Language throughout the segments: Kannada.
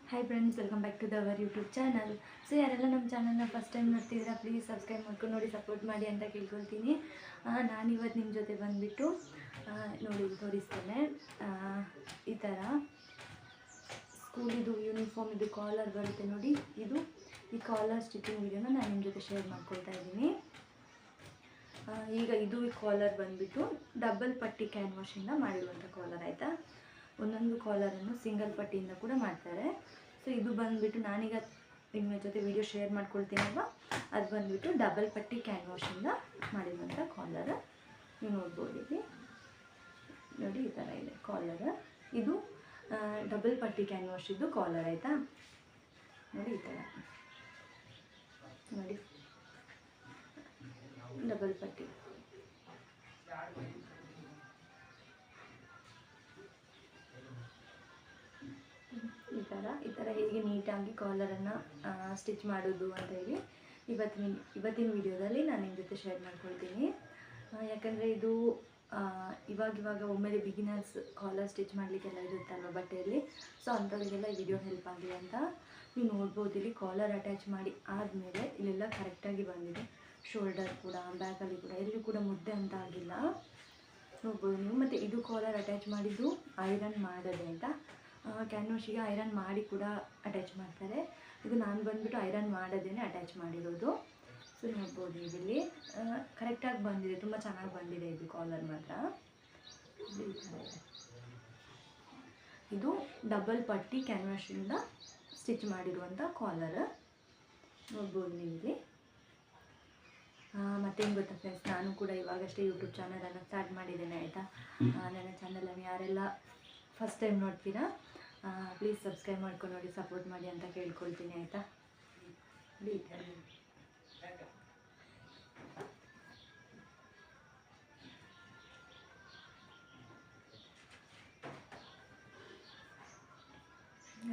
Hi friends, welcome back to ದವರ್ ಯೂಟ್ಯೂಬ್ ಚಾನಲ್. ಸೊ ಯಾರೆಲ್ಲ ನಮ್ಮ ಚಾನಲ್ನ ಫಸ್ಟ್ ಟೈಮ್ ನೋಡ್ತಿದ್ದೀರಾ, ಪ್ಲೀಸ್ ಸಬ್ಸ್ಕ್ರೈಬ್ ಮಾಡ್ಕೊಂಡು ನೋಡಿ, ಸಪೋರ್ಟ್ ಮಾಡಿ ಅಂತ ಕೇಳ್ಕೊಳ್ತೀನಿ. ನಾನಿವತ್ತು ನಿಮ್ಮ ಜೊತೆ ಬಂದುಬಿಟ್ಟು ನೋಡಿ ತೋರಿಸ್ತೇನೆ. ಈ ಥರ ಸ್ಕೂಲಿದು ಯೂನಿಫಾರ್ಮ್ ಇದು ಕಾಲರ್ ಬರುತ್ತೆ ನೋಡಿ, ಈ ಕಾಲರ್ ಸ್ಟಿಚಿಂಗ್ ವಿಡಿಯೋನ ನಾನು ನಿಮ್ಮ ಜೊತೆ ಶೇರ್ ಮಾಡ್ಕೊಳ್ತಾ ಇದ್ದೀನಿ. ಈಗ ಇದು ಈ ಕಾಲರ್ ಬಂದುಬಿಟ್ಟು ಡಬಲ್ ಪಟ್ಟಿ ಕ್ಯಾನ್ವಾಶಿಂದ ಮಾಡಿರುವಂಥ ಕಾಲರ್ ಆಯಿತಾ. ಒಂದೊಂದು ಕಾಲರನ್ನು ಸಿಂಗಲ್ ಪಟ್ಟಿಯಿಂದ ಕೂಡ ಮಾಡ್ತಾರೆ. ಸೊ ಇದು ಬಂದುಬಿಟ್ಟು ನಾನೀಗ ನಿಮ್ಮ ಜೊತೆ ವಿಡಿಯೋ ಶೇರ್ ಮಾಡ್ಕೊಳ್ತೀನಲ್ವ, ಅದು ಬಂದುಬಿಟ್ಟು ಡಬಲ್ ಪಟ್ಟಿ ಕ್ಯಾನ್ವಾಶಿಂದ ಮಾಡಿರುವಂಥ ಕಾಲರ್. ನೀವು ನೋಡ್ಬೋದು ಇಲ್ಲಿ ನೋಡಿ, ಈ ಥರ ಇದೆ ಕಾಲರ್. ಇದು ಡಬಲ್ ಪಟ್ಟಿ ಕ್ಯಾನ್ವಾಶಿದ್ದು ಕಾಲರ್ ಆಯಿತಾ. ನೋಡಿ ಈ ಥರ ನೋಡಿ, ಡಬಲ್ ಪಟ್ಟಿ. ಈ ಥರ ಹೇಗೆ ನೀಟಾಗಿ ಕಾಲರನ್ನು ಸ್ಟಿಚ್ ಮಾಡೋದು ಅಂತ ಹೇಳಿ ಇವತ್ತಿನ ವಿಡಿಯೋದಲ್ಲಿ ನಾನು ನಿಮ್ಮ ಜೊತೆ ಶೇರ್ ಮಾಡ್ಕೊಳ್ತೀನಿ. ಯಾಕಂದರೆ ಇದು ಇವಾಗ ಒಮ್ಮೆಲೆ ಬಿಗಿನರ್ಸ್ ಕಾಲರ್ ಸ್ಟಿಚ್ ಮಾಡಲಿಕ್ಕೆಲ್ಲ ಇರುತ್ತಲ್ವ ಬಟ್ಟೆಯಲ್ಲಿ. ಸೊ ಅಂಥವರಿಗೆಲ್ಲ ಈ ವಿಡಿಯೋ ಹೆಲ್ಪ್ ಆಗಲಿ ಅಂತ ನೀವು ನೋಡ್ಬೋದು. ಇಲ್ಲಿ ಕಾಲರ್ ಅಟ್ಯಾಚ್ ಮಾಡಿ ಆದಮೇಲೆ ಇಲ್ಲೆಲ್ಲ ಕರೆಕ್ಟಾಗಿ ಬಂದಿದೆ. ಶೋಲ್ಡರ್ ಕೂಡ, ಬ್ಯಾಕಲ್ಲಿ ಕೂಡ ಎಲ್ಲಿ ಕೂಡ ಮುದ್ದೆ ಅಂತ ಆಗಿಲ್ಲ, ನೋಡ್ಬೋದು ನೀವು. ಮತ್ತು ಇದು ಕಾಲರ್ ಅಟ್ಯಾಚ್ ಮಾಡಿದ್ದು ಐರನ್ ಮಾಡೋದು ಅಂತ. ಕ್ಯಾನ್ವಾಶಿಗೆ ಐರನ್ ಮಾಡಿ ಕೂಡ ಅಟ್ಯಾಚ್ ಮಾಡ್ತಾರೆ. ಇದು ನಾನು ಬಂದುಬಿಟ್ಟು ಐರನ್ ಮಾಡೋದೇನೆ ಅಟ್ಯಾಚ್ ಮಾಡಿರೋದು. ಸೊ ನೋಡ್ಬೋದು ಇಲ್ಲಿ ಕರೆಕ್ಟಾಗಿ ಬಂದಿದೆ, ತುಂಬ ಚೆನ್ನಾಗಿ ಬಂದಿದೆ ಇದು ಕಾಲರ್ ಮಾತ್ರ. ಇದು ಡಬಲ್ ಪಟ್ಟಿ ಕ್ಯಾನ್ವಾಶಿಂದ ಸ್ಟಿಚ್ ಮಾಡಿರುವಂಥ ಕಾಲರ್ ನೋಡ್ಬೋದು ನೀವು ಇಲ್ಲಿ. ಮತ್ತೇನು ಗೊತ್ತಾ ಫ್ರೆಂಡ್ಸ್, ನಾನು ಕೂಡ ಇವಾಗಷ್ಟೇ ಯೂಟ್ಯೂಬ್ ಚಾನಲನ್ನು ಸ್ಟಾರ್ಟ್ ಮಾಡಿದ್ದೇನೆ ಆಯಿತಾ. ನನ್ನ ಚಾನಲನ್ನು ಯಾರೆಲ್ಲ ಫಸ್ಟ್ ಟೈಮ್ ನೋಡ್ತೀರಾ, ಪ್ಲೀಸ್ ಸಬ್ಸ್ಕ್ರೈಬ್ ಮಾಡ್ಕೊಂಡು ನೋಡಿ, ಸಪೋರ್ಟ್ ಮಾಡಿ ಅಂತ ಕೇಳ್ಕೊಳ್ತೀನಿ ಆಯಿತಾ.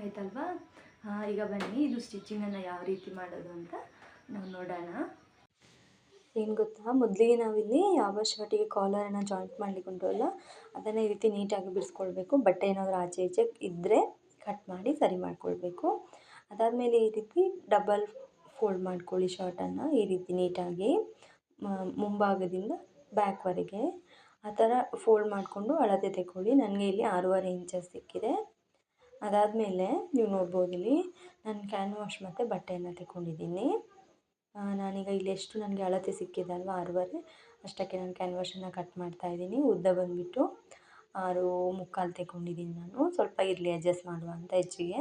ಆಯ್ತಲ್ವಾ. ಈಗ ಬನ್ನಿ, ಇದು ಸ್ಟಿಚಿಂಗನ್ನು ಯಾವ ರೀತಿ ಮಾಡೋದು ಅಂತ ನಾವು ನೋಡೋಣ. ಏನು ಗೊತ್ತಾ, ಮೊದಲಿಗೆ ನಾವಿಲ್ಲಿ ಯಾವ ಶರ್ಟಿಗೆ ಕಾಲರನ್ನು ಜಾಯಿಂಟ್ ಮಾಡಲಿಕ್ಕೆ ಉಂಟಲ್ಲ, ಅದನ್ನು ಈ ರೀತಿ ನೀಟಾಗಿ ಬಿಡಿಸ್ಕೊಳ್ಬೇಕು. ಬಟ್ಟೆ ಏನಾದರೂ ಆಚೆ ಈಚೆ ಇದ್ದರೆ ಕಟ್ ಮಾಡಿ ಸರಿ ಮಾಡಿಕೊಳ್ಬೇಕು. ಅದಾದಮೇಲೆ ಈ ರೀತಿ ಡಬಲ್ ಫೋಲ್ಡ್ ಮಾಡ್ಕೊಳ್ಳಿ ಶರ್ಟನ್ನು, ಈ ರೀತಿ ನೀಟಾಗಿ ಮುಂಭಾಗದಿಂದ ಬ್ಯಾಕ್ವರೆಗೆ ಆ ಥರ ಫೋಲ್ಡ್ ಮಾಡಿಕೊಂಡು ಅಳತೆ ತೆಕ್ಕೊಳ್ಳಿ. ನನಗೆ ಇಲ್ಲಿ 6.5 ಇಂಚಸ್ ಸಿಕ್ಕಿದೆ. ಅದಾದಮೇಲೆ ನೀವು ನೋಡ್ಬೋದು ಇಲ್ಲಿ ನಾನು ಕ್ಯಾನ್ವಾಶ್ ಮತ್ತು ಬಟ್ಟೆಯನ್ನು ತೆಕ್ಕೊಂಡಿದ್ದೀನಿ. ನಾನೀಗ ಇಲ್ಲಿ ಎಷ್ಟು ನನಗೆ ಅಳತೆ ಸಿಕ್ಕಿದೆ ಅಲ್ವಾ, 6.5, ಅಷ್ಟಕ್ಕೆ ನಾನು ಕ್ಯಾನ್ವಾಶನ್ನು ಕಟ್ ಮಾಡ್ತಾಯಿದ್ದೀನಿ. ಉದ್ದ ಬಂದುಬಿಟ್ಟು 6.75 ತೆಕ್ಕೊಂಡಿದ್ದೀನಿ ನಾನು, ಸ್ವಲ್ಪ ಇರಲಿ ಅಡ್ಜಸ್ಟ್ ಮಾಡುವ ಅಂತ ಹೆಚ್ಚಿಗೆ.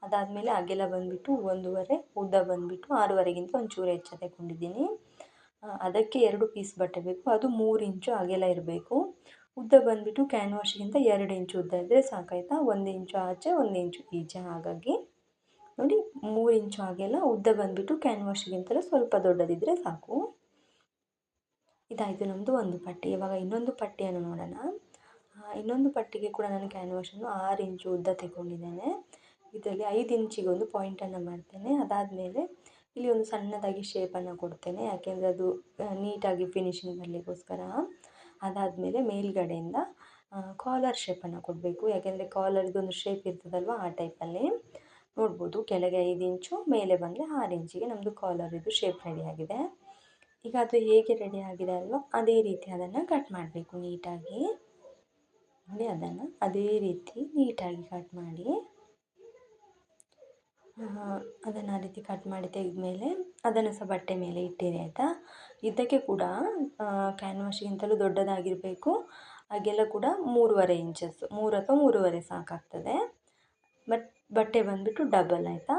ಅದಾದಮೇಲೆ ಅಗಲ ಬಂದುಬಿಟ್ಟು 1.5, ಉದ್ದ ಬಂದುಬಿಟ್ಟು 6.5ಗಿಂತ ಒಂಚೂರು ಹೆಚ್ಚು ತೆಕ್ಕೊಂಡಿದ್ದೀನಿ. ಅದಕ್ಕೆ 2 ಪೀಸ್ ಬಟ್ಟೆ ಬೇಕು, ಅದು 3 ಇಂಚು ಅಗಲ ಇರಬೇಕು. ಉದ್ದ ಬಂದುಬಿಟ್ಟು ಕ್ಯಾನ್ವಾಶಿಗಿಂತ 2 ಇಂಚು ಉದ್ದ ಇದ್ದರೆ ಸಾಕಾಯ್ತಾ. 1 ಇಂಚು ಆಚೆ 1 ಇಂಚು ಈಚೆ, ಹಾಗಾಗಿ ನೋಡಿ 3 ಇಂಚು ಅಗಲ, ಉದ್ದ ಬಂದುಬಿಟ್ಟು ಕ್ಯಾನ್ವಾಶಿಗಿಂತಲೂ ಸ್ವಲ್ಪ ದೊಡ್ಡದಿದ್ದರೆ ಸಾಕು. ಇದಾಯಿತು ನಮ್ಮದು ಒಂದು ಪಟ್ಟಿ. ಇವಾಗ ಇನ್ನೊಂದು ಪಟ್ಟಿಯನ್ನು ನೋಡೋಣ. ಇನ್ನೊಂದು ಪಟ್ಟಿಗೆ ಕೂಡ ನಾನು ಕ್ಯಾನ್ವಾಶನ್ನು 6 ಇಂಚು ಉದ್ದ ತೆಗೊಂಡಿದ್ದೇನೆ. ಇದರಲ್ಲಿ 5 ಇಂಚಿಗೆ ಒಂದು ಪಾಯಿಂಟನ್ನು ಮಾಡ್ತೇನೆ. ಅದಾದಮೇಲೆ ಇಲ್ಲಿ ಒಂದು ಸಣ್ಣದಾಗಿ ಶೇಪನ್ನು ಕೊಡ್ತೇನೆ, ಯಾಕೆಂದರೆ ಅದು ನೀಟಾಗಿ ಫಿನಿಶಿಂಗ್ ಬರಲಿಕ್ಕೋಸ್ಕರ. ಅದಾದಮೇಲೆ ಮೇಲ್ಗಡೆಯಿಂದ ಕಾಲರ್ ಶೇಪನ್ನು ಕೊಡಬೇಕು, ಯಾಕೆಂದರೆ ಕಾಲರ್ದೊಂದು ಶೇಪ್ ಇರ್ತದಲ್ವ, ಆ ಟೈಪಲ್ಲಿ ನೋಡ್ಬೋದು. ಕೆಳಗೆ 5 ಇಂಚು, ಮೇಲೆ ಬಂದರೆ 6 ಇಂಚಿಗೆ ನಮ್ಮದು ಕಾಲರ್ ಇದು ಶೇಪ್ ರೆಡಿಯಾಗಿದೆ. ಈಗ ಅದು ಹೇಗೆ ರೆಡಿ ಆಗಿದೆ ಅಲ್ವ, ಅದೇ ರೀತಿ ಅದನ್ನು ಕಟ್ ಮಾಡಬೇಕು ನೀಟಾಗಿ. ನೋಡಿ, ಅದನ್ನು ಅದೇ ರೀತಿ ನೀಟಾಗಿ ಕಟ್ ಮಾಡಿ, ಅದನ್ನು ಆ ರೀತಿ ಕಟ್ ಮಾಡಿ ತೆಗೆದ್ಮೇಲೆ ಅದನ್ನು ಸಹ ಬಟ್ಟೆ ಮೇಲೆ ಇಟ್ಟಿರಿ ಆಯಿತಾ. ಇದಕ್ಕೆ ಕೂಡ ಕ್ಯಾನ್ವಾಶಿಗಿಂತಲೂ ದೊಡ್ಡದಾಗಿರಬೇಕು. ಹಾಗೆಲ್ಲ ಕೂಡ 3.5 ಇಂಚಸ್, 3 ಅಥವಾ 3.5 ಸಾಕಾಗ್ತದೆ. ಬಟ್ಟೆ ಬಂದುಬಿಟ್ಟು ಡಬಲ್ ಆಯಿತಾ.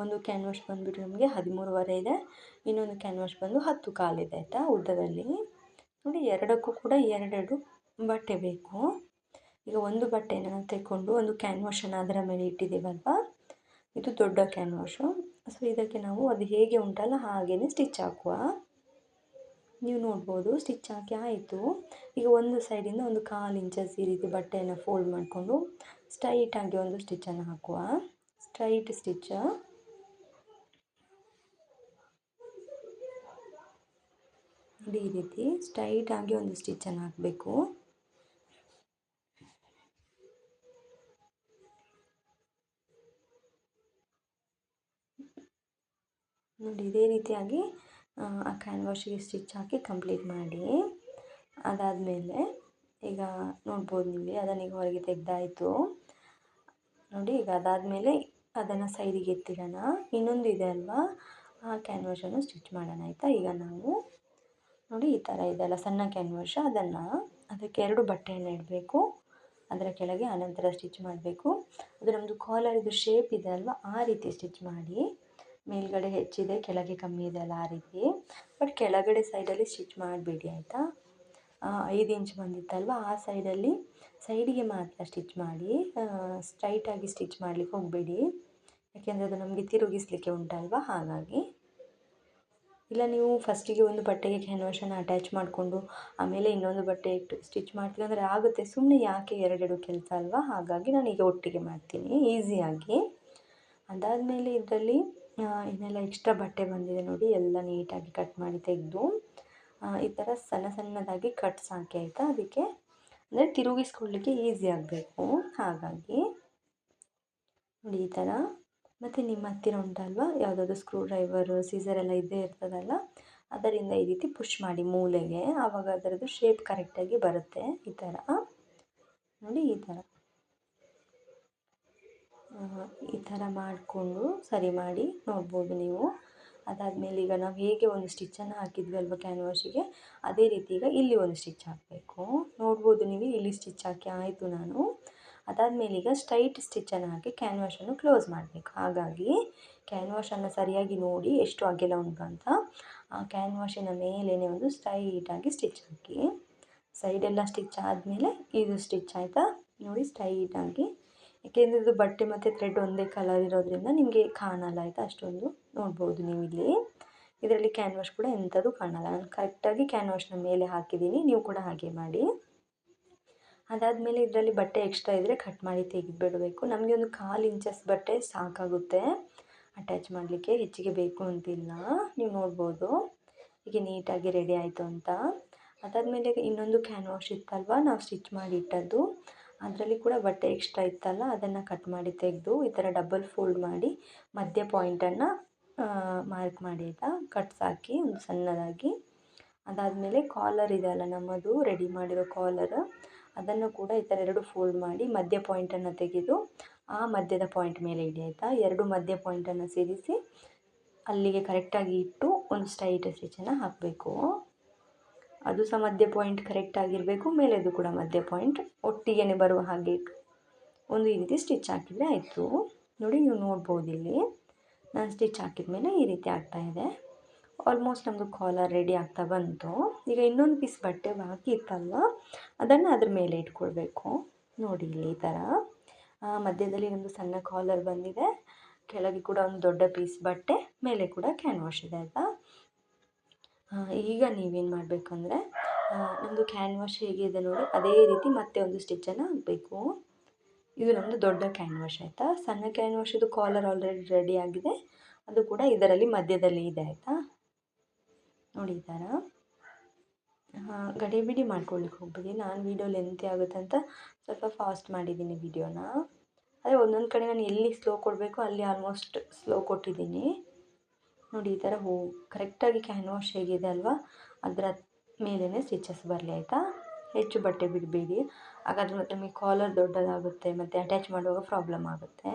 ಒಂದು ಕ್ಯಾನ್ವಾಶ್ ಬಂದುಬಿಟ್ಟು ನಮಗೆ 13.5 ಇದೆ, ಇನ್ನೊಂದು ಕ್ಯಾನ್ವಾಶ್ ಬಂದು 10 ಕಾಲಿದೆ ಆಯಿತಾ ಉದ್ದದಲ್ಲಿ. ನೋಡಿ, ಎರಡಕ್ಕೂ ಕೂಡ 2 ಬಟ್ಟೆ ಬೇಕು. ಈಗ ಒಂದು ಬಟ್ಟೆನ ನಾವು ತೆಕ್ಕೊಂಡು ಒಂದು ಕ್ಯಾನ್ವಾಶನ್ನು ಅದರ ಮೇಲೆ ಇಟ್ಟಿದ್ದೀವಲ್ವ, ಇದು ದೊಡ್ಡ ಕ್ಯಾನ್ವಾಶು. ಸೊ ಇದಕ್ಕೆ ನಾವು ಅದು ಹೇಗೆ ಉಂಟಲ್ಲ ಹಾಗೆಯೇ ಸ್ಟಿಚ್ ಹಾಕುವ. ನೀವು ನೋಡ್ಬೋದು, ಸ್ಟಿಚ್ ಹಾಕಿ ಆಯಿತು. ಈಗ ಒಂದು ಸೈಡಿಂದ ಒಂದು 1/4 ಇಂಚಸ್ ಈ ರೀತಿ ಬಟ್ಟೆಯನ್ನು ಫೋಲ್ಡ್ ಮಾಡಿಕೊಂಡು ಸ್ಟ್ರೈಟಾಗಿ ಒಂದು ಸ್ಟಿಚ್ಚನ್ನು ಹಾಕುವ. Straight stitch. ಈ ರೀತಿ ಸ್ಟ್ರೈಟಾಗಿ ಒಂದು ಸ್ಟಿಚ್ಚನ್ನು ಹಾಕಬೇಕು. ನೋಡಿ ಇದೇ ರೀತಿಯಾಗಿ ಆ ಕ್ಯಾನ್ವಾಶಿಗೆ ಸ್ಟಿಚ್ ಹಾಕಿ ಕಂಪ್ಲೀಟ್ ಮಾಡಿ. ಅದಾದಮೇಲೆ ಈಗ ನೋಡ್ಬೋದು ನೀವು ಅದನ್ನೀಗ ಹೊರಗೆ ತೆಗೆದಾಯಿತು ನೋಡಿ. ಈಗ ಅದಾದಮೇಲೆ ಅದನ್ನು ಸೈಡಿಗೆ ಎತ್ತಿಡೋಣ. ಇನ್ನೊಂದು ಇದೆ ಅಲ್ವಾ, ಆ ಕ್ಯಾನ್ವಾಶನ್ನು ಸ್ಟಿಚ್ ಮಾಡೋಣ ಆಯಿತಾ. ಈಗ ನಾವು ನೋಡಿ ಈ ಥರ ಇದೆಲ್ಲ ಸಣ್ಣ ಕ್ಯಾನ್ವಾಶ, ಅದಕ್ಕೆ 2 ಬಟ್ಟೆಯನ್ನು ಇಡಬೇಕು ಅದರ ಕೆಳಗೆ. ಆನಂತರ ಸ್ಟಿಚ್ ಮಾಡಬೇಕು. ಅದು ನಮ್ಮದು ಕಾಲರ್ದು ಶೇಪ್ ಇದೆ ಅಲ್ವಾ, ಆ ರೀತಿ ಸ್ಟಿಚ್ ಮಾಡಿ. ಮೇಲ್ಗಡೆ ಹೆಚ್ಚಿದೆ ಕೆಳಗೆ ಕಮ್ಮಿ ಇದೆ ಅಲ್ಲ, ಆ ರೀತಿ. ಬಟ್ ಕೆಳಗಡೆ ಸೈಡಲ್ಲಿ ಸ್ಟಿಚ್ ಮಾಡಬೇಡಿ ಆಯಿತಾ. 5 ಇಂಚ್ ಬಂದಿತ್ತಲ್ವ, ಆ ಸೈಡಿಗೆ ಮಾತ್ರ ಸ್ಟಿಚ್ ಮಾಡಿ. ಸ್ಟ್ರೈಟಾಗಿ ಸ್ಟಿಚ್ ಮಾಡಲಿಕ್ಕೆ ಹೋಗಬೇಡಿ, ಯಾಕೆಂದರೆ ಅದು ನಮಗೆ ತಿರುಗಿಸಲಿಕ್ಕೆ ಉಂಟಲ್ವ, ಹಾಗಾಗಿ. ಇಲ್ಲ ನೀವು ಫಸ್ಟಿಗೆ ಒಂದು ಬಟ್ಟೆಗೆ ಕ್ಯಾನ್ವಾಶನ್ನು ಅಟ್ಯಾಚ್ ಮಾಡಿಕೊಂಡು ಆಮೇಲೆ ಇನ್ನೊಂದು ಬಟ್ಟೆ ಇಟ್ಟು ಸ್ಟಿಚ್ ಮಾಡ್ತೀನಿ ಅಂದರೆ ಆಗುತ್ತೆ, ಸುಮ್ಮನೆ ಯಾಕೆ ಎರಡೆರಡು ಕೆಲಸ ಅಲ್ವಾ, ಹಾಗಾಗಿ ನಾನೀಗ ಒಟ್ಟಿಗೆ ಮಾಡ್ತೀನಿ ಈಸಿಯಾಗಿ. ಅದಾದಮೇಲೆ ಇದರಲ್ಲಿ ಇನ್ನೆಲ್ಲ ಎಕ್ಸ್ಟ್ರಾ ಬಟ್ಟೆ ಬಂದಿದೆ ನೋಡಿ, ಎಲ್ಲ ನೀಟಾಗಿ ಕಟ್ ಮಾಡಿ ತೆಗೆದು ಈ ಥರ ಸಣ್ಣದಾಗಿ ಕಟ್ಸ್ ಹಾಕಿ ಆಯಿತಾ. ಅದಕ್ಕೆ ಅಂದರೆ ತಿರುಗಿಸ್ಕೊಳ್ಳಿಕ್ಕೆ ಈಸಿ ಆಗಬೇಕು, ಹಾಗಾಗಿ ನೋಡಿ ಈ ಥರ. ಮತ್ತು ನಿಮ್ಮ ಹತ್ತಿರ ಉಂಟಲ್ವ ಯಾವುದಾದ್ರು ಸ್ಕ್ರೂ ಡ್ರೈವರು, ಸೀಸರ್ ಎಲ್ಲ ಇದ್ದೇ ಇರ್ತದಲ್ಲ, ಅದರಿಂದ ಈ ರೀತಿ ಪುಷ್ ಮಾಡಿ ಮೂಲೆಗೆ, ಆವಾಗ ಅದರದ್ದು ಶೇಪ್ ಕರೆಕ್ಟಾಗಿ ಬರುತ್ತೆ. ಈ ಥರ ನೋಡಿ, ಈ ಥರ ಮಾಡಿಕೊಂಡು ಸರಿ ಮಾಡಿ ನೋಡ್ಬೋದು ನೀವು. ಅದಾದಮೇಲೆ ಈಗ ನಾವು ಹೇಗೆ ಒಂದು ಸ್ಟಿಚ್ಚನ್ನು ಹಾಕಿದ್ವಿ ಅಲ್ವ ಕ್ಯಾನ್ವಾಶಿಗೆ, ಅದೇ ರೀತಿ ಈಗ ಇಲ್ಲಿ ಒಂದು ಸ್ಟಿಚ್ ಹಾಕಬೇಕು. ನೋಡ್ಬೋದು ನೀವು, ಇಲ್ಲಿ ಸ್ಟಿಚ್ ಹಾಕಿ ಆಯಿತು ನಾನು. ಅದಾದಮೇಲೆ ಈಗ ಸ್ಟ್ರೈಟ್ ಸ್ಟಿಚ್ಚನ್ನು ಹಾಕಿ ಕ್ಯಾನ್ವಾಶನ್ನು ಕ್ಲೋಸ್ ಮಾಡಬೇಕು. ಹಾಗಾಗಿ ಕ್ಯಾನ್ವಾಶನ್ನು ಸರಿಯಾಗಿ ನೋಡಿ ಎಷ್ಟು ಅಗಲ ಉಂಟು ಅಂತ. ಆ ಕ್ಯಾನ್ವಾಶಿನ ಮೇಲೇ ಒಂದು ಸ್ಟ್ರೈಟಾಗಿ ಸ್ಟಿಚ್ ಹಾಕಿ. ಸೈಡೆಲ್ಲ ಸ್ಟಿಚ್ ಆದಮೇಲೆ ಇದು ಸ್ಟಿಚ್ ಆಯಿತಾ ನೋಡಿ, ಸ್ಟ್ರೈಟಾಗಿ. ಏಕೆಂದರೆ ಇದು ಬಟ್ಟೆ ಮತ್ತು ಥ್ರೆಡ್ ಒಂದೇ ಕಲರ್ ಇರೋದ್ರಿಂದ ನಿಮಗೆ ಕಾಣಲ್ಲ ಆಯಿತಾ ಅಷ್ಟೊಂದು. ನೋಡ್ಬೋದು ನೀವು ಇಲ್ಲಿ ಇದರಲ್ಲಿ ಕ್ಯಾನ್ವಾಶ್ ಕೂಡ ಎಂಥದ್ದು ಕಾಣಲ್ಲ. ನಾನು ಕರೆಕ್ಟಾಗಿ ಕ್ಯಾನ್ವಾಶನ ಮೇಲೆ ಹಾಕಿದ್ದೀನಿ, ನೀವು ಕೂಡ ಹಾಗೆ ಮಾಡಿ. ಅದಾದಮೇಲೆ ಇದರಲ್ಲಿ ಬಟ್ಟೆ ಎಕ್ಸ್ಟ್ರಾ ಇದ್ದರೆ ಕಟ್ ಮಾಡಿ ತೆಗೆದುಬಿಡಬೇಕು. ನಮಗೆ ಒಂದು 1/4 ಇಂಚಸ್ ಬಟ್ಟೆ ಸಾಕಾಗುತ್ತೆ ಅಟ್ಯಾಚ್ ಮಾಡಲಿಕ್ಕೆ, ಹೆಚ್ಚಿಗೆ ಬೇಕು ಅಂತಿಲ್ಲ. ನೀವು ನೋಡ್ಬೋದು ಹೀಗೆ ನೀಟಾಗಿ ರೆಡಿ ಆಯಿತು ಅಂತ. ಅದಾದಮೇಲೆ ಇನ್ನೊಂದು ಕ್ಯಾನ್ವಾಶ್ ಇತ್ತಲ್ವ ನಾವು ಸ್ಟಿಚ್ ಮಾಡಿ ಇಟ್ಟದ್ದು, ಅದರಲ್ಲಿ ಕೂಡ ಬಟ್ಟೆ ಎಕ್ಸ್ಟ್ರಾ ಇತ್ತಲ್ಲ, ಅದನ್ನು ಕಟ್ ಮಾಡಿ ತೆಗೆದು ಈ ಥರ ಡಬಲ್ ಫೋಲ್ಡ್ ಮಾಡಿ ಮಧ್ಯ ಪಾಯಿಂಟನ್ನು ಮಾರ್ಕ್ ಮಾಡಿ ಆಯಿತಾ, ಕಟ್ಸ್ ಹಾಕಿ ಒಂದು ಸಣ್ಣದಾಗಿ. ಅದಾದಮೇಲೆ ಕಾಲರ್ ಇದೆ ಅಲ್ಲ ನಮ್ಮದು ರೆಡಿ ಮಾಡಿರೋ ಕಾಲರ್, ಅದನ್ನು ಕೂಡ ಈ ಥರ 2 ಫೋಲ್ಡ್ ಮಾಡಿ ಮಧ್ಯ ಪಾಯಿಂಟನ್ನು ತೆಗೆದು ಆ ಮಧ್ಯದ ಪಾಯಿಂಟ್ ಮೇಲೆ ಇಡಿ ಆಯಿತಾ. 2 ಮಧ್ಯ ಪಾಯಿಂಟನ್ನು ಸೇರಿಸಿ ಅಲ್ಲಿಗೆ ಕರೆಕ್ಟಾಗಿ ಇಟ್ಟು ಒಂದು ಸ್ಟ್ರೈಟ್ ಸ್ಟಿಚ್ಚನ್ನು ಹಾಕಬೇಕು. ಅದು ಸಹ ಮಧ್ಯ ಪಾಯಿಂಟ್ ಕರೆಕ್ಟಾಗಿರಬೇಕು, ಮೇಲೆದು ಕೂಡ ಮಧ್ಯ ಪಾಯಿಂಟ್ ಒಟ್ಟಿಗೆ ಬರುವ ಹಾಗೆ ಒಂದು ಈ ರೀತಿ ಸ್ಟಿಚ್ ಹಾಕಿದರೆ ಆಯಿತು. ನೋಡಿ ನೀವು ನೋಡ್ಬೋದು ಇಲ್ಲಿ ನಾನು ಸ್ಟಿಚ್ ಹಾಕಿದ ಮೇಲೆ ಈ ರೀತಿ ಆಗ್ತಾಯಿದೆ. ಆಲ್ಮೋಸ್ಟ್ ನಮ್ಮದು ಕಾಲರ್ ರೆಡಿ ಆಗ್ತಾ ಬಂತು. ಈಗ ಇನ್ನೊಂದು ಪೀಸ್ ಬಟ್ಟೆ ಬಾಕಿ ಇತ್ತಲ್ವ, ಅದನ್ನು ಅದ್ರ ಮೇಲೆ ಇಟ್ಕೊಳ್ಬೇಕು. ನೋಡಿ ಇಲ್ಲಿ ಈ ಥರ ಮಧ್ಯದಲ್ಲಿ ಒಂದು ಸಣ್ಣ ಕಾಲರ್ ಬಂದಿದೆ, ಕೆಳಗೆ ಕೂಡ ಒಂದು ದೊಡ್ಡ ಪೀಸ್ ಬಟ್ಟೆ, ಮೇಲೆ ಕೂಡ ಕ್ಯಾನ್ವಾಶ್ ಇದೆ ಆಯಿತಾ. ಈಗ ನೀವೇನು ಮಾಡಬೇಕು ಅಂದರೆ ನಮ್ಮದು ಕ್ಯಾನ್ವಾಶ್ ಹೇಗಿದೆ ನೋಡಿ, ಅದೇ ರೀತಿ ಮತ್ತೆ ಒಂದು ಸ್ಟಿಚ್ಚನ್ನು ಹಾಕಬೇಕು. ಇದು ನಮ್ಮದು ದೊಡ್ಡ ಕ್ಯಾನ್ವಾಶ್ ಆಯಿತಾ. ಸಣ್ಣ ಕ್ಯಾನ್ವಾಶದು ಕಾಲರ್ ಆಲ್ರೆಡಿ ರೆಡಿ ಆಗಿದೆ, ಅದು ಕೂಡ ಇದರಲ್ಲಿ ಮಧ್ಯದಲ್ಲಿ ಇದೆ ಆಯಿತಾ. ನೋಡಿ ಈ ಥರ ಗಡಿಬಿಡಿ ಮಾಡ್ಕೊಳ್ಳಿಕ್ಕೆ ಹೋಗ್ಬೇಡಿ. ನಾನು ವೀಡಿಯೋ ಲೆಂತಿ ಆಗುತ್ತೆ ಅಂತ ಸ್ವಲ್ಪ ಫಾಸ್ಟ್ ಮಾಡಿದ್ದೀನಿ ವೀಡಿಯೋನ. ಅದೇ ಒಂದೊಂದು ಕಡೆ ನಾನು ಎಲ್ಲಿ ಸ್ಲೋ ಕೊಡಬೇಕು ಅಲ್ಲಿ ಆಲ್ಮೋಸ್ಟ್ ಸ್ಲೋ ಕೊಟ್ಟಿದ್ದೀನಿ. ನೋಡಿ ಈ ಥರ ಕರೆಕ್ಟಾಗಿ ಕ್ಯಾನ್ವಾಶ್ ಹೇಗಿದೆ ಅಲ್ವಾ, ಅದರ ಮೇಲೇ ಸ್ಟಿಚಸ್ ಬರಲಿ ಆಯಿತಾ. ಹೆಚ್ಚು ಬಟ್ಟೆ ಬಿಡಬೇಡಿ, ಹಾಗಾದರೆ ಮತ್ತೆ ನಿಮಗೆ ಕಾಲರ್ ದೊಡ್ಡದಾಗುತ್ತೆ ಮತ್ತು ಅಟ್ಯಾಚ್ ಮಾಡುವಾಗ ಪ್ರಾಬ್ಲಮ್ ಆಗುತ್ತೆ.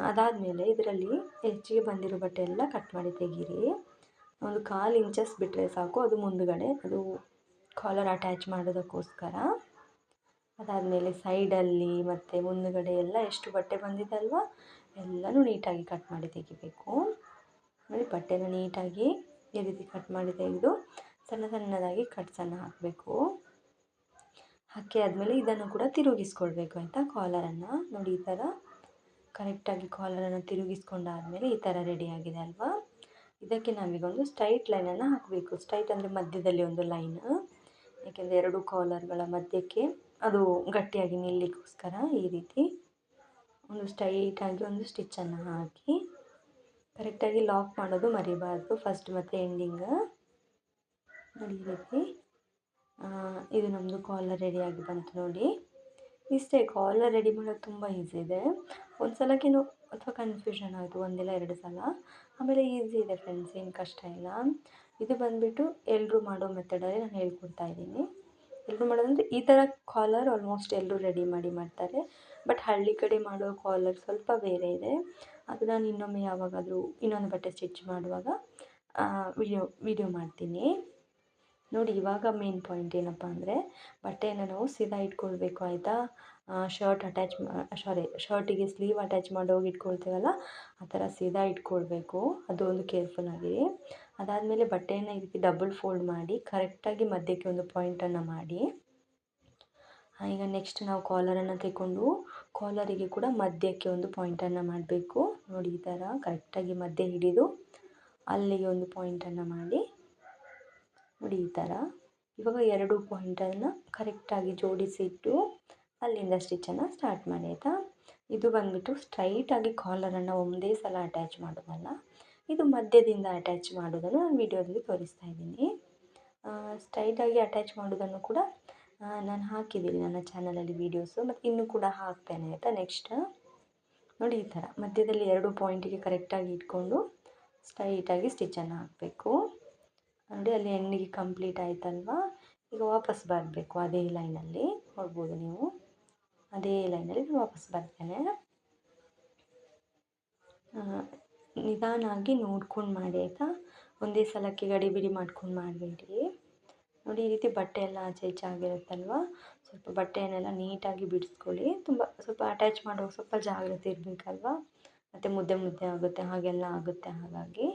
ಅದಾದಮೇಲೆ ಇದರಲ್ಲಿ ಹೆಚ್ಚಿಗೆ ಬಂದಿರೋ ಬಟ್ಟೆ ಎಲ್ಲ ಕಟ್ ಮಾಡಿ ತೆಗೀರಿ. ಒಂದು 1/4 ಇಂಚಸ್ ಬಿಟ್ಟರೆ ಸಾಕು, ಅದು ಮುಂದುಗಡೆ, ಅದು ಕಾಲರ್ ಅಟ್ಯಾಚ್ ಮಾಡೋದಕ್ಕೋಸ್ಕರ. ಅದಾದಮೇಲೆ ಸೈಡಲ್ಲಿ ಮತ್ತು ಮುಂದುಗಡೆ ಎಲ್ಲ ಎಷ್ಟು ಬಟ್ಟೆ ಬಂದಿದೆ ಅಲ್ವಾ, ಎಲ್ಲನೂ ನೀಟಾಗಿ ಕಟ್ ಮಾಡಿ ತೆಗಿಬೇಕು. ನೋಡಿ ಬಟ್ಟೆನ ನೀಟಾಗಿ ಈ ರೀತಿ ಕಟ್ ಮಾಡಿ ತೆಗೆದು ಸಣ್ಣದಾಗಿ ಕಟ್ಸನ್ನು ಹಾಕಬೇಕು. ಹಾಕಿ ಆದಮೇಲೆ ಇದನ್ನು ಕೂಡ ತಿರುಗಿಸ್ಕೊಳ್ಬೇಕು ಆಯಿತಾ, ಕಾಲರನ್ನು. ನೋಡಿ ಈ ಥರ ಕರೆಕ್ಟಾಗಿ ಕಾಲರನ್ನು ತಿರುಗಿಸ್ಕೊಂಡಾದಮೇಲೆ ಈ ಥರ ರೆಡಿಯಾಗಿದೆ ಅಲ್ವಾ. ಇದಕ್ಕೆ ನಾವೀಗ ಒಂದು ಸ್ಟ್ರೈಟ್ ಲೈನನ್ನು ಹಾಕಬೇಕು. ಸ್ಟ್ರೈಟ್ ಅಂದರೆ ಮಧ್ಯದಲ್ಲಿ ಒಂದು ಲೈನ್, ಏಕೆಂದರೆ 2 ಕಾಲರ್ಗಳ ಮಧ್ಯಕ್ಕೆ ಅದು ಗಟ್ಟಿಯಾಗಿ ನಿಲ್ಲಲಿಕ್ಕೋಸ್ಕರ ಈ ರೀತಿ ಒಂದು ಸ್ಟ್ರೈಟಾಗಿ ಒಂದು ಸ್ಟಿಚ್ಚನ್ನು ಹಾಕಿ ಕರೆಕ್ಟಾಗಿ ಲಾಕ್ ಮಾಡೋದು ಮರಿಬಾರ್ದು, ಫಸ್ಟ್ ಮತ್ತು ಎಂಡಿಂಗ್. ನೋಡಿ ಈ ರೀತಿ ಇದು ನಮ್ಮದು ಕಾಲರ್ ರೆಡಿಯಾಗಿ ಬಂತು ನೋಡಿ. ಇಷ್ಟೇ, ಕಾಲರ್ ರೆಡಿ ಮಾಡೋದು ತುಂಬ ಈಸಿ ಇದೆ. ಒಂದು ಸಲಕ್ಕೇನು ಅಥವಾ ಕನ್ಫ್ಯೂಷನ್ ಆಯಿತು, ಒಂದಿಲ್ಲ 2 ಸಲ, ಆಮೇಲೆ ಈಸಿ ಇದೆ ಫ್ರೆಂಡ್ಸ್, ಏನು ಕಷ್ಟ ಇಲ್ಲ. ಇದು ಬಂದುಬಿಟ್ಟು ಎಲ್ಲರೂ ಮಾಡೋ ಮೆಥಡಲ್ಲಿ ನಾನು ಹೇಳ್ಕೊಡ್ತಾ ಇದ್ದೀನಿ. ಎಲ್ಲರೂ ಮಾಡೋದಂದರೆ ಈ ಥರ ಕಾಲರ್ ಆಲ್ಮೋಸ್ಟ್ ಎಲ್ಲರೂ ರೆಡಿ ಮಾಡ್ತಾರೆ. ಬಟ್ ಹಳ್ಳಿ ಕಡೆ ಮಾಡೋ ಕಾಲರ್ ಸ್ವಲ್ಪ ಬೇರೆ ಇದೆ. ಅದು ನಾನು ಇನ್ನೊಮ್ಮೆ ಯಾವಾಗಾದರೂ ಇನ್ನೊಂದು ಬಟ್ಟೆ ಸ್ಟಿಚ್ ಮಾಡುವಾಗ ವಿಡಿಯೋ ಮಾಡ್ತೀನಿ. ನೋಡಿ, ಇವಾಗ ಮೇನ್ ಪಾಯಿಂಟ್ ಏನಪ್ಪ ಅಂದರೆ, ಬಟ್ಟೆಯನ್ನು ನಾವು ಸೀದಾ ಇಟ್ಕೊಳ್ಬೇಕು, ಆಯಿತಾ. ಶರ್ಟಿಗೆ ಸ್ಲೀವ್ ಅಟ್ಯಾಚ್ ಮಾಡೋಗಿ ಇಟ್ಕೊಳ್ತೀವಲ್ಲ, ಆ ಥರ ಸೀದಾ ಇಟ್ಕೊಳ್ಬೇಕು. ಅದು ಒಂದು ಕೇರ್ಫುಲ್ಲಾಗಿ. ಅದಾದಮೇಲೆ ಬಟ್ಟೆಯನ್ನು ಈ ರೀತಿ ಡಬಲ್ ಫೋಲ್ಡ್ ಮಾಡಿ ಕರೆಕ್ಟಾಗಿ ಮಧ್ಯಕ್ಕೆ ಒಂದು ಪಾಯಿಂಟನ್ನು ಮಾಡಿ, ಈಗ ನೆಕ್ಸ್ಟ್ ನಾವು ಕಾಲರನ್ನು ತೆಗೊಂಡು ಕಾಲರಿಗೆ ಕೂಡ ಮಧ್ಯಕ್ಕೆ ಒಂದು ಪಾಯಿಂಟನ್ನು ಮಾಡಬೇಕು. ನೋಡಿ, ಈ ಥರ ಕರೆಕ್ಟಾಗಿ ಮಧ್ಯ ಹಿಡಿದು ಅಲ್ಲಿಗೆ ಒಂದು ಪಾಯಿಂಟನ್ನು ಮಾಡಿ, ನೋಡಿ ಈ ಥರ. ಇವಾಗ 2 ಪಾಯಿಂಟನ್ನು ಕರೆಕ್ಟಾಗಿ ಜೋಡಿಸಿಟ್ಟು ಅಲ್ಲಿಂದ ಸ್ಟಿಚ್ಚನ್ನು ಸ್ಟಾರ್ಟ್ ಮಾಡಿ, ಆಯಿತಾ. ಇದು ಬಂದುಬಿಟ್ಟು ಸ್ಟ್ರೈಟಾಗಿ ಕಾಲರನ್ನು ಒಂದೇ ಸಲ ಅಟ್ಯಾಚ್ ಮಾಡೋದಲ್ಲ, ಇದು ಮಧ್ಯದಿಂದ ಅಟ್ಯಾಚ್ ಮಾಡೋದನ್ನು ನಾನು ವೀಡಿಯೋದಲ್ಲಿ ತೋರಿಸ್ತಾ ಇದ್ದೀನಿ. ಸ್ಟ್ರೈಟಾಗಿ ಅಟ್ಯಾಚ್ ಮಾಡೋದನ್ನು ಕೂಡ ನಾನು ಹಾಕಿದ್ದೀನಿ ನನ್ನ ಚಾನಲಲ್ಲಿ ವೀಡಿಯೋಸು, ಮತ್ತು ಇನ್ನೂ ಕೂಡ ಹಾಕ್ತೇನೆ, ಆಯಿತಾ. ನೆಕ್ಸ್ಟ್ ನೋಡಿ, ಈ ಥರ ಮಧ್ಯದಲ್ಲಿ 2 ಪಾಯಿಂಟಿಗೆ ಕರೆಕ್ಟಾಗಿ ಇಟ್ಕೊಂಡು ಸ್ಟ್ರೈಟಾಗಿ ಸ್ಟಿಚ್ಚನ್ನು ಹಾಕಬೇಕು. ನೋಡಿ, ಅಲ್ಲಿ ಎಂಡಿಗೆ ಕಂಪ್ಲೀಟ್ ಆಯ್ತಲ್ವಾ. ಈಗ ವಾಪಸ್ ಬರಬೇಕು ಅದೇ ಲೈನಲ್ಲಿ, ನೋಡ್ಬೋದು ನೀವು. ಅದೇ ಲೈನಲ್ಲಿ ವಾಪಸ್ ಬರ್ತೇನೆ. ನಿಧಾನಾಗಿ ನೋಡ್ಕೊಂಡು ಮಾಡಿ, ಆಯಿತಾ. ಒಂದೇ ಸಲಕ್ಕೆ ಗಡಿಬಿಡಿ ಮಾಡ್ಕೊಂಡು ಮಾಡಬೇಡಿ. ನೋಡಿ, ಈ ರೀತಿ ಬಟ್ಟೆ ಎಲ್ಲ ಆಚೆ ಈಚೆ ಆಗಿರುತ್ತಲ್ವ, ಸ್ವಲ್ಪ ಬಟ್ಟೆಯನ್ನೆಲ್ಲ ನೀಟಾಗಿ ಬಿಡಿಸ್ಕೊಳ್ಳಿ. ಸ್ವಲ್ಪ ಅಟ್ಯಾಚ್ ಮಾಡುವಾಗ ಸ್ವಲ್ಪ ಜಾಗ್ರತೆ ಇರಬೇಕಲ್ವ, ಮತ್ತು ಮುದ್ದೆ ಆಗುತ್ತೆ, ಹಾಗೆಲ್ಲ ಆಗುತ್ತೆ. ಹಾಗಾಗಿ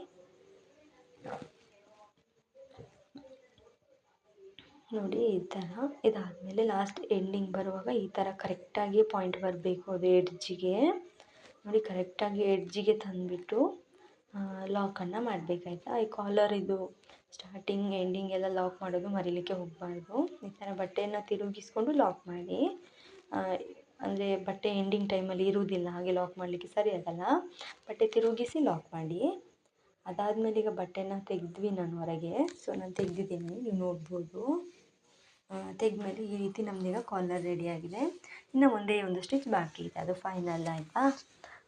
ನೋಡಿ, ಈ ಥರ. ಇದಾದಮೇಲೆ ಲಾಸ್ಟ್ ಎಂಡಿಂಗ್ ಬರುವಾಗ ಈ ಥರ ಕರೆಕ್ಟಾಗಿ ಪಾಯಿಂಟ್ ಬರಬೇಕು, ಅದು ಎಡ್ಜಿಗೆ. ನೋಡಿ, ಕರೆಕ್ಟಾಗಿ ಎಡ್ಜಿಗೆ ತಂದುಬಿಟ್ಟು ಲಾಕನ್ನು ಮಾಡಬೇಕಾಯ್ತಾ. ಈ ಕಾಲರ್ ಇದು ಸ್ಟಾರ್ಟಿಂಗ್ ಎಂಡಿಂಗ್ ಎಲ್ಲ ಲಾಕ್ ಮಾಡೋದು ಮರೀಲಿಕ್ಕೆ ಹೋಗಬಾರ್ದು. ಈ ಥರ ಬಟ್ಟೆಯನ್ನು ತಿರುಗಿಸ್ಕೊಂಡು ಲಾಕ್ ಮಾಡಿ, ಅಂದರೆ ಬಟ್ಟೆ ಎಂಡಿಂಗ್ ಟೈಮಲ್ಲಿ ಇರುವುದಿಲ್ಲ, ಹಾಗೆ ಲಾಕ್ ಮಾಡಲಿಕ್ಕೆ ಸರಿ ಆಗಲ್ಲ. ಬಟ್ಟೆ ತಿರುಗಿಸಿ ಲಾಕ್ ಮಾಡಿ. ಅದಾದಮೇಲೆ ಈಗ ಬಟ್ಟೆನ ತೆಗೆದ್ವಿ ನಾನು ಹೊರಗೆ. ಸೊ ನಾನು ತೆಗೆದಿದ್ದೀನಿ, ನೀವು ನೋಡ್ಬೋದು. ತೆಗೆದ್ಮೇಲೆ ಈ ರೀತಿ ನಮ್ಮದೀಗ ಕಾಲರ್ ರೆಡಿಯಾಗಿದೆ. ಇನ್ನು ಒಂದೇ ಒಂದು ಸ್ಟಿಚ್ ಬಾಕಿ ಇದೆ, ಅದು ಫೈನಲ್, ಆಯಿತಾ.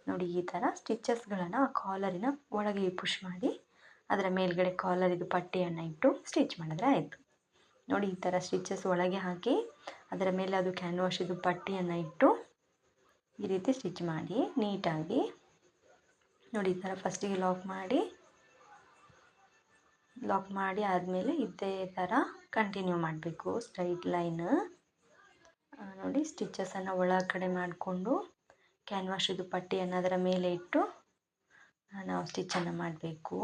ನೋಡಿ, ಈ ಥರ ಸ್ಟಿಚಸ್ಗಳನ್ನು ಆ ಕಾಲರಿನ ಒಳಗೆ ಪುಷ್ ಮಾಡಿ ಅದರ ಮೇಲ್ಗಡೆ ಕಾಲರಿದು ಪಟ್ಟಿಯನ್ನು ಇಟ್ಟು ಸ್ಟಿಚ್ ಮಾಡಿದ್ರೆ ಆಯಿತು. ನೋಡಿ, ಈ ಥರ ಸ್ಟಿಚಸ್ ಒಳಗೆ ಹಾಕಿ ಅದರ ಮೇಲೆ ಅದು ಕ್ಯಾನ್ವಾಶಿದು ಪಟ್ಟಿಯನ್ನು ಇಟ್ಟು ಈ ರೀತಿ ಸ್ಟಿಚ್ ಮಾಡಿ ನೀಟಾಗಿ. ನೋಡಿ, ಈ ಥರ ಫಸ್ಟಿಗೆ ಲಾಕ್ ಮಾಡಿ ಆದಮೇಲೆ ಇದೇ ಥರ ಕಂಟಿನ್ಯೂ ಮಾಡಬೇಕು, ಸ್ಟ್ರೈಟ್ ಲೈನ್. ನೋಡಿ, ಸ್ಟಿಚಸನ್ನು ಒಳಗಡೆ ಮಾಡಿಕೊಂಡು ಕ್ಯಾನ್ವಾಶಿದು ಪಟ್ಟಿಯನ್ನು ಅದರ ಮೇಲೆ ಇಟ್ಟು ನಾವು ಸ್ಟಿಚ್ಚನ್ನು ಮಾಡಬೇಕು.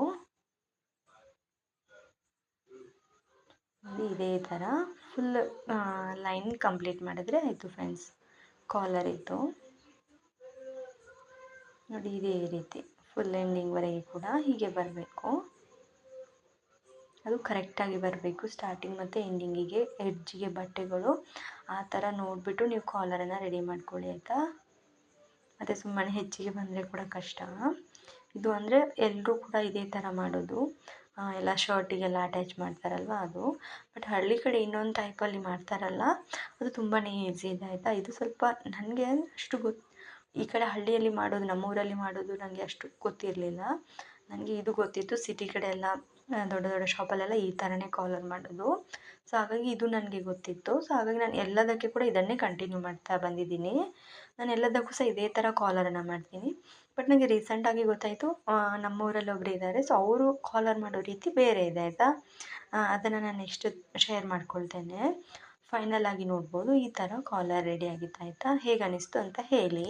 ನೋಡಿ, ಇದೇ ಥರ ಫುಲ್ ಲೈನ್ ಕಂಪ್ಲೀಟ್ ಮಾಡಿದ್ರೆ ಆಯಿತು ಫ್ರೆಂಡ್ಸ್, ಕಾಲರ್ ಇತ್ತು. ನೋಡಿ, ಇದೇ ರೀತಿ ಫುಲ್ ಎಂಡಿಂಗ್ವರೆಗೆ ಕೂಡ ಹೀಗೆ ಬರಬೇಕು. ಅದು ಕರೆಕ್ಟಾಗಿ ಬರಬೇಕು, ಸ್ಟಾರ್ಟಿಂಗ್ ಮತ್ತು ಎಂಡಿಂಗಿಗೆ ಎಡ್ಜಿಗೆ ಬಟ್ಟೆಗಳು ಆ ಥರ ನೋಡಿಬಿಟ್ಟು ನೀವು ಕಾಲರನ್ನು ರೆಡಿ ಮಾಡ್ಕೊಳ್ಳಿ, ಆಯಿತಾ. ಮತ್ತು ಸುಮ್ಮನೆ ಹೆಚ್ಚಿಗೆ ಬಂದರೆ ಕೂಡ ಕಷ್ಟ. ಇದು ಅಂದರೆ ಎಲ್ಲರೂ ಕೂಡ ಇದೇ ಥರ ಮಾಡೋದು, ಎಲ್ಲ ಶರ್ಟಿಗೆಲ್ಲ ಅಟ್ಯಾಚ್ ಮಾಡ್ತಾರಲ್ವ ಅದು. ಬಟ್ ಹಳ್ಳಿ ಕಡೆ ಇನ್ನೊಂದು ಟೈಪಲ್ಲಿ ಮಾಡ್ತಾರಲ್ಲ, ಅದು ತುಂಬಾ ಈಸಿ ಇದೆ, ಆಯಿತಾ. ಇದು ಸ್ವಲ್ಪ ನನಗೆ ಅಷ್ಟು ಈ ಕಡೆ ಹಳ್ಳಿಯಲ್ಲಿ ಮಾಡೋದು, ನಮ್ಮೂರಲ್ಲಿ ಮಾಡೋದು ನನಗೆ ಅಷ್ಟು ಗೊತ್ತಿರಲಿಲ್ಲ. ನನಗೆ ಇದು ಗೊತ್ತಿತ್ತು, ಸಿಟಿ ಕಡೆ ಎಲ್ಲ ದೊಡ್ಡ ದೊಡ್ಡ ಶಾಪಲ್ಲೆಲ್ಲ ಈ ಥರನೇ ಕಾಲರ್ ಮಾಡೋದು. ಸೊ ಹಾಗಾಗಿ ಇದು ನನಗೆ ಗೊತ್ತಿತ್ತು. ಸೊ ಹಾಗಾಗಿ ನಾನು ಎಲ್ಲದಕ್ಕೆ ಕೂಡ ಇದನ್ನೇ ಕಂಟಿನ್ಯೂ ಮಾಡ್ತಾ ಬಂದಿದ್ದೀನಿ. ನಾನು ಎಲ್ಲದಕ್ಕೂ ಸಹ ಇದೇ ಥರ ಕಾಲರನ್ನು ಮಾಡ್ತೀನಿ. ಬಟ್ ನನಗೆ ರೀಸೆಂಟಾಗಿ ಗೊತ್ತಾಯಿತು, ನಮ್ಮೂರಲ್ಲಿ ಒಬ್ಬರು ಇದ್ದಾರೆ, ಸೊ ಅವರು ಕಾಲರ್ ಮಾಡೋ ರೀತಿ ಬೇರೆ ಇದೆ, ಆಯಿತಾ. ಅದನ್ನು ನಾನು ನೆಕ್ಸ್ಟ್ ಶೇರ್ ಮಾಡ್ಕೊಳ್ತೇನೆ. ಫೈನಲ್ ಆಗಿ ನೋಡ್ಬೋದು, ಈ ಥರ ಕಾಲರ್ ರೆಡಿ ಆಗಿತ್ತು, ಆಯಿತಾ. ಹೇಗೆ ಅನ್ನಿಸ್ತು ಅಂತ ಹೇಳಿ.